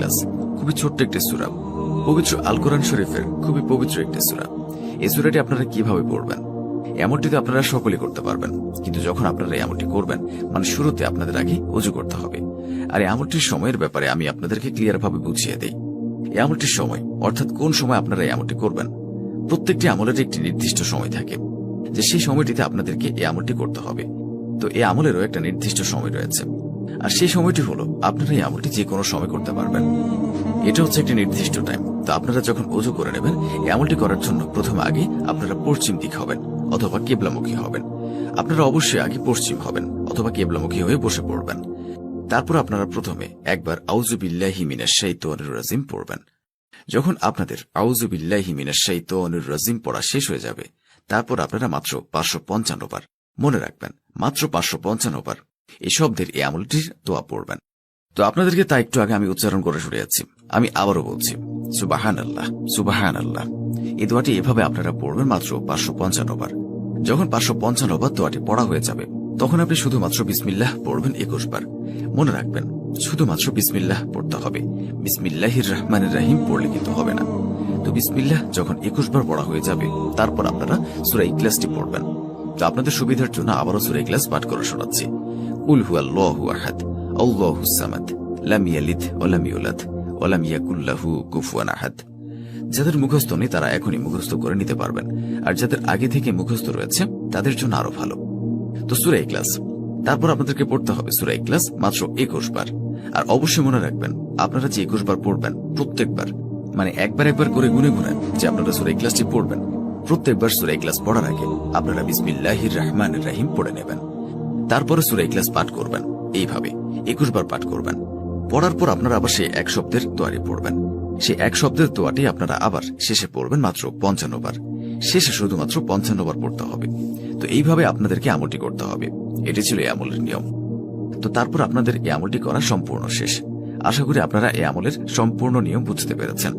ইখলাস খুবই ছোট্ট একটি সূরা, পবিত্র আল কোরআন শরীফের খুবই পবিত্র একটি সূরা। এই সূরাটি আপনারা কিভাবে পড়বেন? এমনটি তো আপনারা সকলেই করতে পারবেন, কিন্তু যখন আপনারা এই আমলটি করবেন, মানে শুরুতে আপনাদের আগে ওযু করতে হবে। আর এই আমলটির সময়ের ব্যাপারে আমি আপনাদেরকে ক্লিয়ার ভাবে বুঝিয়ে দেই। এই আমলটির সময়, অর্থাৎ কোন সময় আপনারা এই আমলটি করবেন, প্রত্যেকটি আমলের একটি নির্দিষ্ট সময় থাকে, যে সেই সময়টিতে আপনাদেরকে এই আমলটি করতে হবে। তো এই আমলেরও একটা নির্দিষ্ট সময় রয়েছে, আর সেই সময়টি হলো আপনারা এই আমলটি যে কোনো সময় করতে পারবেন। এটা হচ্ছে একটি নির্দিষ্ট টাইম। তো আপনারা যখন ওযু করে নেবেন, এই আমলটি করার জন্য প্রথমে আগে আপনারা পশ্চিম দিক হবেন অথবা কিবলামুখী হবেন। আপনারা অবশ্যই আগে পশ্চিম হবেন অথবা কিবলামুখী হয়ে বসে পড়বেন। তারপর আপনারা প্রথমে একবার আউযু বিল্লাহি মিনাশ শাইতানির রাজিম পড়বেন। যখন আপনাদের আউযু বিল্লাহি মিনাশ শাইতানির রাজিম পড়া শেষ হয়ে যাবে, তারপর আপনারা মাত্র 555 বার, মনে রাখবেন মাত্র 555 বার এই শব্দের এই আমলটির দোয়া পড়বেন। তো আপনাদেরকে তা একটু আগে আমি উচ্চারণ করে শুনিয়েছি, আমি আবারও বলছি, সুবহানাল্লাহ সুবহানাল্লাহ। এই দোয়াটি এভাবে আপনারা পড়বেন মাত্র 555 বার। যখন 555 বার দোয়াটি পড়া হয়ে যাবে, তখন আপনি শুধুমাত্র বিসমিল্লাহ পড়বেন 21 বার। মনে রাখবেন শুধুমাত্র বিসমিল্লাহ পড়তে হবে, বিসমিল্লাহির রহমানির রহিম পড়লে কিন্তু হবে না। তো বিসমিল্লাহ যখন 21 বার পড়া হয়ে যাবে, তারপর আপনারা সূরা ইখলাসটি পড়বেন। তো আপনাদের সুবিধার জন্য আবারও সূরা ইখলাস পাঠ করে শোনাচ্ছি। কুল হুয়াল্লাহু আহাদ আল্লাহুস সামাদ লাম ইয়ালিদ ওয়া লাম ইউলাদ ওয়া লাম ইয়াকুল লাহু কুফুয়ান আহাদ। যাদের মুখস্থ নেই তারা এখনই মুখস্থ করে নিতে পারবেন, আর যাদের আগে থেকে মুখস্থ রয়েছে তাদের জন্য আরো ভালো। তো সূরা ইখলাস, তারপর আপনাদেরকে পড়তে হবে সূরা ইখলাস মাত্র 21 বার। আর অবশ্যই মনে রাখবেন, আপনারা যে 21 বার পড়বেন, প্রত্যেকবার মানে একবার একবার করে গুনে গুনে যে আপনারা সূরা ইখলাসটি পড়বেন, প্রত্যেকবার সূরা ইখলাস পড়ার আগে আপনারা বিসমিল্লাহির রহমানির রহিম পড়ে নেবেন। তারপরে সূরা ইখলাস পাঠ করবেন, এইভাবে 21 বার পাঠ করবেন। পড়ার পর আপনারা আবার সেই এক শব্দের দোয়াটি পড়বেন। সেই এক শব্দের দোয়াটি আপনারা আবার শেষে পড়বেন মাত্র 55 বার। শেষে শুধুমাত্র 55 বার পড়তে হবে। তো এইভাবে আপনাদেরকে আমলটি করতে হবে। এটি ছিল এই আমলের নিয়ম। তো তারপর আপনাদের এই আমলটি করা সম্পূর্ণ শেষ। আশা করি আপনারা এই আমলের সম্পূর্ণ নিয়ম বুঝতে পেরেছেন।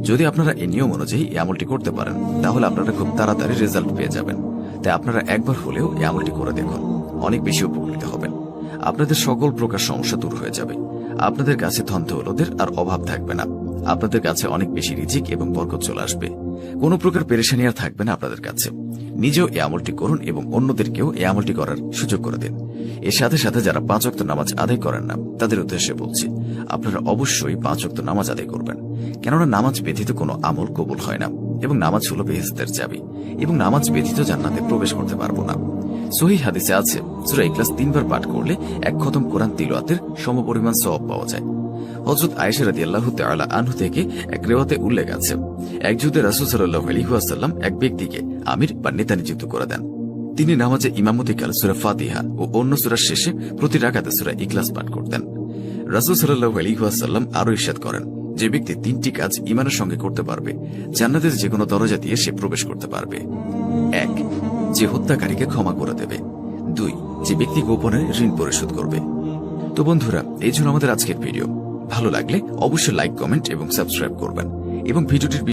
যদি আপনারা এই নিয়ম অনুযায়ী এই আমলটি করতে পারেন, তাহলে আপনারা খুব তাড়াতাড়ি রেজাল্ট পেয়ে যাবেন। তাই আপনারা একবার হলেও এই আমলটি করে দেখুন, অনেক বেশি উপকৃত হবেন। আপনাদের সকল প্রকার সমস্যা দূর হয়ে যাবে। আপনাদের কাছে ধন দৌলতের আর অভাব থাকবে না। আপনাদের কাছে অনেক বেশি রিজিক এবং বরকত চলে আসবে। কোনো প্রকার পেরেশানি আর থাকবে না আপনাদের কাছে। নিজেও এই আমলটি করুন এবং অন্যদেরকেও এই আমলটি করার সুযোগ করে দিন। এর সাথে সাথে যারা 5 ওয়াক্ত নামাজ আদায় করেন না, তাদের উদ্দেশ্যে বলছি, আপনারা অবশ্যই 5 ওয়াক্ত নামাজ আদায় করবেন। কেননা নামাজ ব্যতীত কোনো আমল কবুল হয় না, এবং নামাজ হলো বেহেশতের চাবি, এবং নামাজ ব্যতীত জান্নাতে প্রবেশ করতে পারবো না। সহিহ হাদিসে আছে, সূরা ইখলাস 3 বার পাঠ করলে 1 খতম কোরআন তিলাওয়াতের সমপরিমাণ সওয়াব পাওয়া যায়। হযরত আয়েশা রাদিয়াল্লাহু তাআলা আনহা থেকে এক রিওয়ায়াতে উল্লেখ আছে, এক যুদ্ধে রাসূল সাল্লাল্লাহু আলাইহি ওয়াসাল্লাম এক ব্যক্তিকে আমির বা নেতা নিযুক্ত করে দেন। তিনি নামাজে ইমামতিকাল সূরা ফাতিহা ও অন্য সূরার শেষে প্রতি রাকাতে সূরা ইখলাস পাঠ করতেন। রাসূল সাল্লাল্লাহু আলাইহি ওয়াসাল্লাম আরো ইরশাদ করেন, যে ব্যক্তি 3টি কাজ ঈমানের সঙ্গে করতে পারবে, জান্নাতের যে কোনো দরজা দিয়ে সে প্রবেশ করতে পারবে। 1. যে হত্যাকারীকে ক্ষমা করে দেবে। 2. যে ব্যক্তি গোপনে ঋণ পরিশোধ করবে। তো বন্ধুরা, এই ছিল আমাদের আজকের ভিডিও। ভালো লাগলে অবশ্যই লাইক, কমেন্ট এবং সাবস্ক্রাইব করবেন, এবং ভিডিওটির